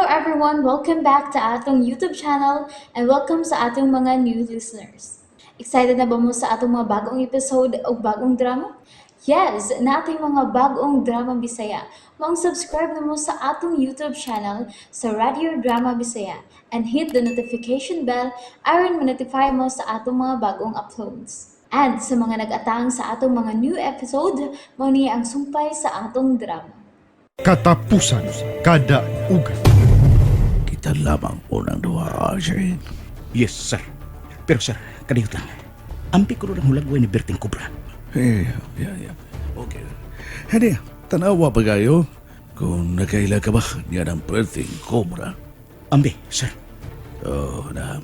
everyone, welcome back to atong YouTube channel and welcome sa atong mga new listeners. Excited na ba mo sa atong mga bagong episode o bagong drama? Yes, na ating mga bagong drama Bisaya. Subscribe na mo sa atong YouTube channel sa Radio Drama Bisaya and hit the notification bell aron ma-notify mo sa atong mga bagong uploads. And sa mga nag-atang sa atong mga new episode, mo niya ang sumpay sa atong drama. Katapusan kada ugat. Kita lamang unang duha, sir. Yes, sir. Pero sir, kaniyot lang. Ampi ko rin ang hulagway ni Berting Cobra. Yeah. Okay. Hani, tanawa pa kayo kung nakaila ka ba niya ng Berting Cobra? Ambi, sir. Oh, na.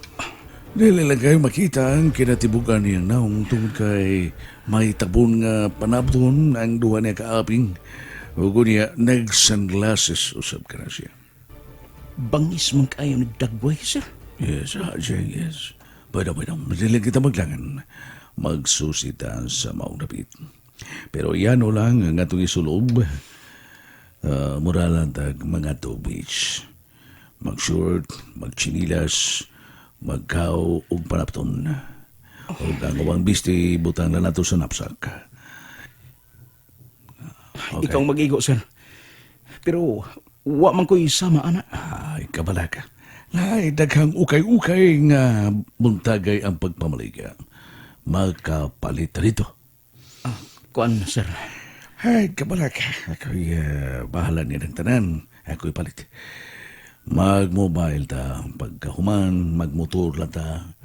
Dili lang kayo makita ang kinatibugan niyang naong tungkol kay may tabon nga panabton ang duha niya kaaping. Hugo niya, nag-sunglasses usap ka na siya. Bangis mong kayo nagdagway, sir. Yes, Ajay, yes. Pwede, madaling kita maglangan. Magsusita sa maong dapit. Pero yan o lang ang atong isulob. Muralan tag mga to beach. Mag-short, mag-chinilas, magkaw o panapton. O gagawang bisti, butang na nato sa napsak. Okay. Ikaw mag-igo, sir. Pero, wa man ko'y sama, anak. Ay, kabala ka. Ay, daghang ukay-ukay nga buntagay ang pagpamaliga. Magkapalit rito. Kuan, sir. Ay, kabala ka. Ako'y bahala niya ng tanan. Ako'y palit. Mag-mobile ta. Pagkahuman, mag-motor lang ta.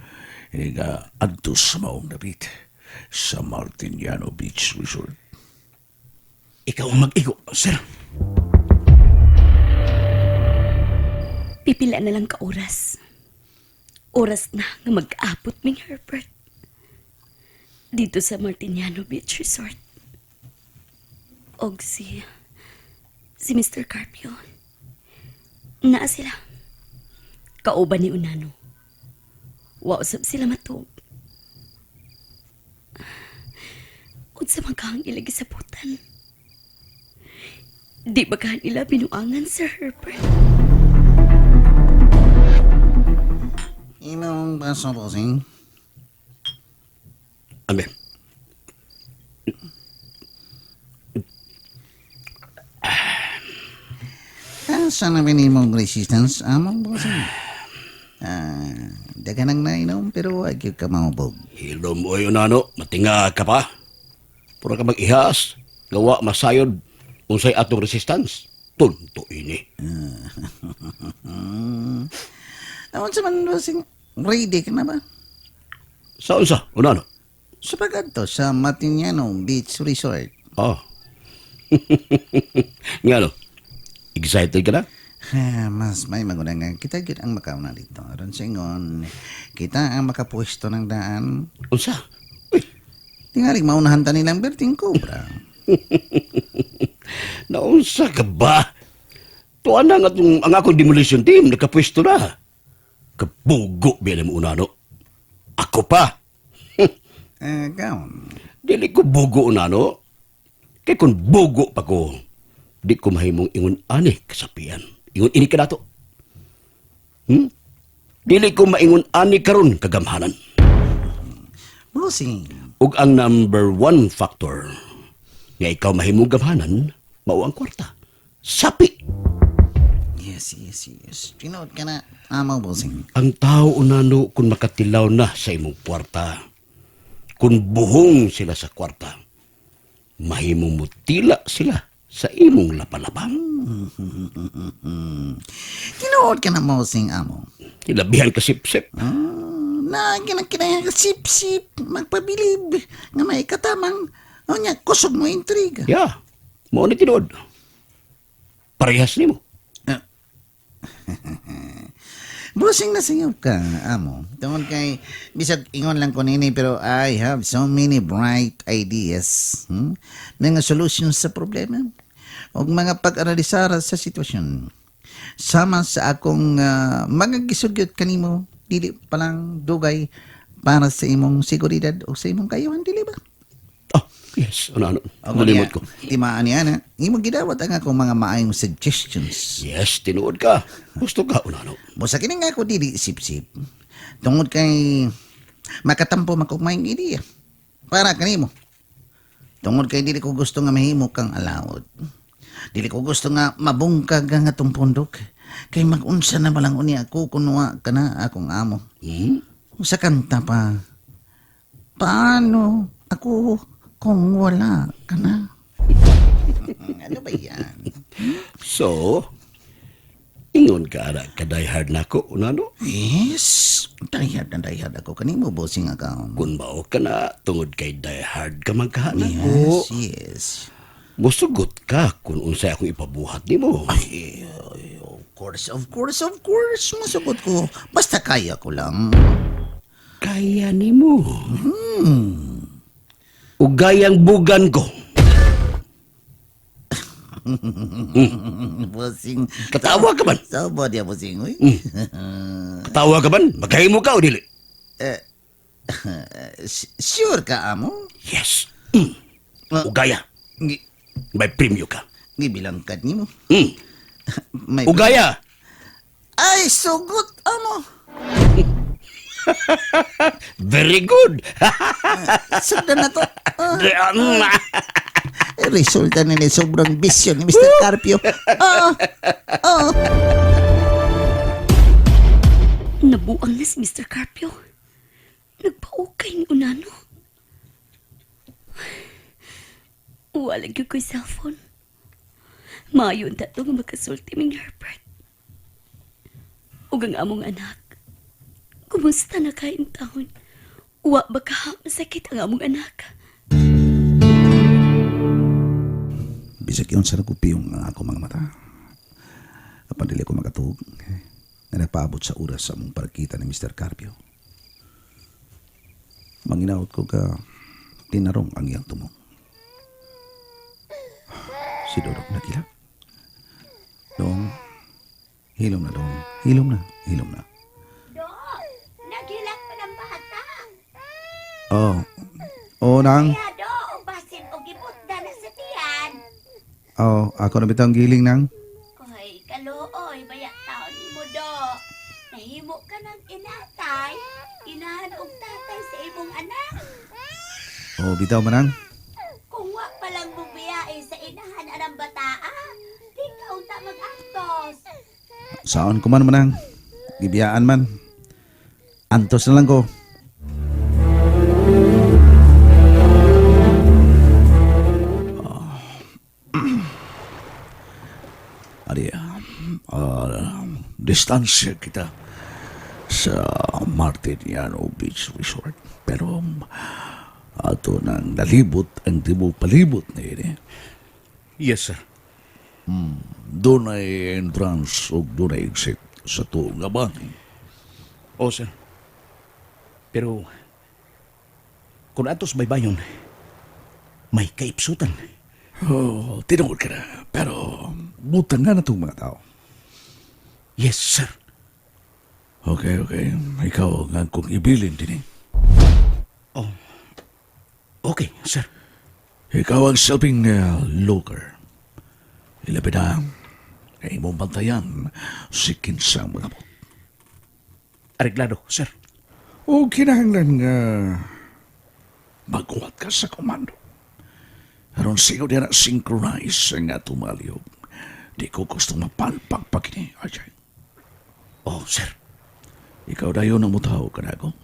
Hindi ka adtos sa maong dapit sa Martiniano Beach Resort. Ikaw ang mag-igo, sir. Pipila na lang ka oras. Oras na nga mag-abot ming Herbert. Dito sa Martiniano Beach Resort. Og si Mr. Carpio. Naa sila. Kauban ni Unano. Wausap sila matug. Unsa man kang ilagi sa putan. Di ba ka nila binuangan, Sir Herbert? Imong baso, bossing. Ambi. Asa na imong resistance, among bossing? Dagan ang nainom, pero wag yung ka maubog. Hilom o yun, ano. Matinga ka pa. Pura ka mag-ihas. Gawa masayod. Unsay atong resistance. Tunto ini. Awan sa man, bossing, ready ka na ba? Saan sa? Unano? Sa pagkanto sa Martiniano Beach Resort. Ah. Nga no? Excited ka na? Mas may maguna nga, kita gyud ang makauna dito. Aron sa ingon, kita ang makapwesto ng daan. Unsa? Tingaling maunahan ta nilang Berting Cobra. Naunsa ka ba? Tuan na nga ang akong demolition team, nakapwesto na. Kabugo biya mo unano. Ako pa. Gaon. Dili ko bugo unano. Kaya kung bugo pa ko, di ko mahimong ingon ani kasapian. Ingon ini ka na to. Dili ko maingon ani karon kagamhanan. Bossing, Ug ang number one factor nga ikaw mahimong gamhanan, mao ang kwarta. Sapi. yes. Tinood ka na, amang bossing. Ang tao unano kung makatilaw na sa imong kwarta, kung buhong sila sa kwarta, mahimong mutila sila sa imong lapalapang. Tinood ka na, bossing, amo. Ilabihan ka sip-sip. Na ginagkinaya ka sip-sip, magpabilib, nga may katamang, o niya, kusog mo intriga. Ya, mo ni tinuod. Parehas nimo. Bossing na singap ka, amo. Tungkol kay, bisag ingon lang ko nini, pero I have so many bright ideas. Mga solutions sa problema. O mga pag-analisar sa sitwasyon. Sama sa akong mga gisugyot kanimo, dili palang dugay para sa imong seguridad o sa imong kayuhan, dili ba? Ah, Yes, ano, Ako malimot niya, ko. timaan niya na. Imong gidawat ang akong mga maayong suggestions. Yes, tinuod ka. Gusto ka, ano. Busa kini nga ako dili sip-sip. Tungod kay makatampo makugmayong ideya. Para kanimo. Tungod kay dili ko gusto nga mahimo kang alawod. Dili ko gusto nga mabungkag ang atong pundok. Kay mag-unsa na malang uni ako kunwa ka na akong amo. Sa kanta pa. Paano ako kung wala ka na? Ano ba yan? So, ingon ka na ka-diehard na ako, ano? Yes, dayhad na dayhad ako. Kanimo bossing account. Kung mao ka na, tungod kay diehard ka magkahan ako. Yes. Musugot ka kung unsay akong ipabuhat ni mo. Ay, of course. Masugot ko. Basta kaya ko lang. Kaya ni mo. Ugayang bugan ko. Bossing. Katawa ka man. Sabo dia bossing. Uy. Katawa ka man. Maghimo ka o dili? Sure ka, amo? Yes. Ugaya. Gi- May premyo ka. Gibilangkad nimo. May Ugaya. Ay, sugot, amo. Very good. Sugdan na to. Resulta nila sobrang bisyo ni Mr. Carpio. Nabuang na si Mr. Carpio. Nagpaukay ni Unano. Walang yung ko'y cellphone. Mayon tato nga makasulti ming Herbert. Ug ang among anak. Kumusta na kain taon? Wa ba ka masakit ang among anak? Bisag yun sa nagupiyong ang ako mga mata. Apan dili ko makatuog na napaabot sa oras sa mong parkita ni Mr. Carpio. Manginaot ko ka tinarong ang iyang tumong. Si Dodong nakila. Dong, hilom na dong. Hilom na. Dok, nagilak pa ng bata. Oh, nang. Kaya do, basin o gibutda na sa tiyan. Oh, ako na bitang giling nang. Koy, kaluoy, bayak taon ni mo, do. Nahimo ka ng inatay. Inahan og tatay sa imong anak. Oh, bitaw manang. Kung wa palang bubiyai sa inahan anang bataa, di ka unta mag-aktos. Saan ko man manang. Gibiyaan man. Antos na lang ko. Adi, distansya kita sa Martiniano Beach Resort. Pero ato nang nalibot ang tibuok palibot na yun eh. Yes, sir. Doon ay entrance o doon ay exit sa tuong nga bahay. Oo, sir. Pero, kung atos baybayon, may kaipsutan. Oh, tinungod ka na. Pero butang nga na itong mga tao. Yes, sir. Okay. Ikaw nga kung ibilin din eh. Okay, sir. Ikaw ang silbing looker. Ilapit na, kay mong bantayan si kinsang mga bot. Areglado, sir. O kinahanglan nga maguhat ka sa komando. Aron siyo din na synchronize nga tumaliyog. Di ko gusto mapalpag pa kini, Ajay. Oh, sir. Ikaw dayo na mutaw ka na ako.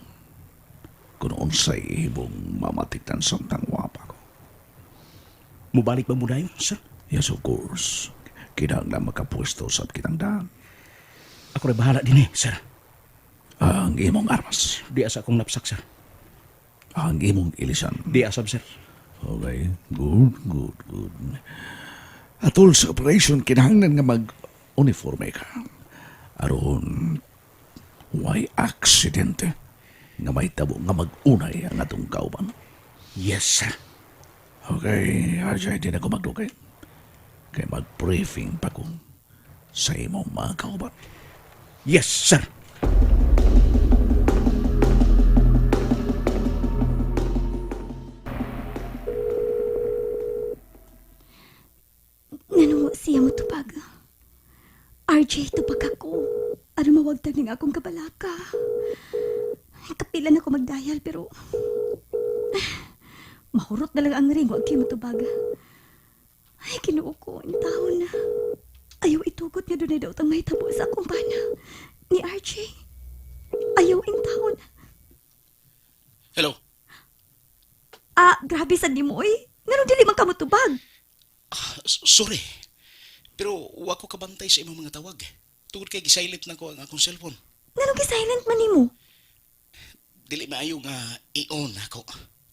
Kung unsay ibong mamatiktan samtang wapa ko. Mubalik ba muna yun, sir? Yes, of course. Kinahanglan makapwesto sa kitang daan. Ako na bahala din sir. Ang imong armas. Di asa akong napsak, sir. Ang imong ilisan. Di asab, sir. Okay, good. Atol sa operation, kinahanglan nga mag-uniforme ka. Aron, why aksidente nga may tabo nga mag-unay ang atong kauban. Yes, sir. Okay, Ajay, di na ko magdugay. Kaya mag-briefing pa ko sa imong mga kauban. Yes, sir. RJ, tupag ako. Ano mawagtag ng akong kabalaka. Ay, kapilan ako magdayal, pero... mahurot na lang ang ring, huwag kayo matubag. Ay, kinuo ko ang taon na. Ayaw itugot nga doon ay daw tang mahitabo sa akong bana. Ni RJ. Ayaw ang taon. Hello? Grabe sa di mo eh. Nga dili man ka matubag. Sorry. Pero wa ko kabantay sa imong mga tawag. Tungod kay gisilent na ko ang akong cellphone. Nga silent man nimo. Dili maayo nga i-on ako.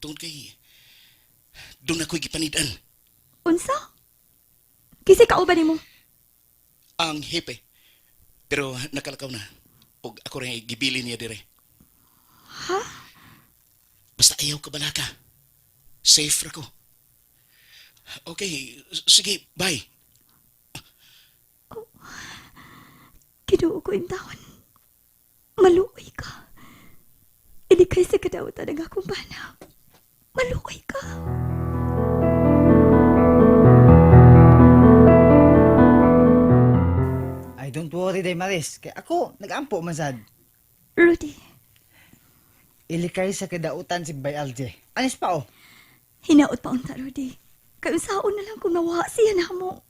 Tungod kay doon ako'y gipanidan. Unsa? Kisi ka ba nimo? Ang hepe. Pero nakalakaw na. Og ako rin gibili niya dire. Ha? Basta ayaw ka balaka. Safe ra ko. Okay, sige, bye. Kinuo ko yung taon. Maluoy ka. Hindi kay sa kadawatan ng akong bana. Maluoy ka. Ay, don't worry, Day Maris. Kaya ako, nag-ampo man sad. Rudy, Ilikay sa kadautan si Bay Alje. Anis pa, oh. hinaot pa unta, Rudy. Kayo saon na lang kung nawa siya na mo.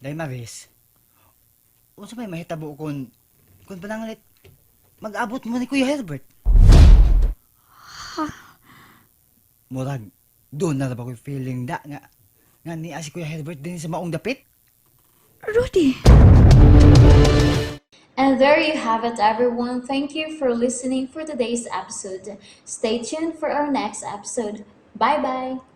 Day Maris. Unsa may mahitabo kung panangalit mag-abot mo ni Kuya Herbert? Ha? Murag, doon na ba ko feeling nga ni si Kuya Herbert din sa maong dapit? Rudy. And there you have it, everyone. Thank you for listening for today's episode. Stay tuned for our next episode. Bye bye.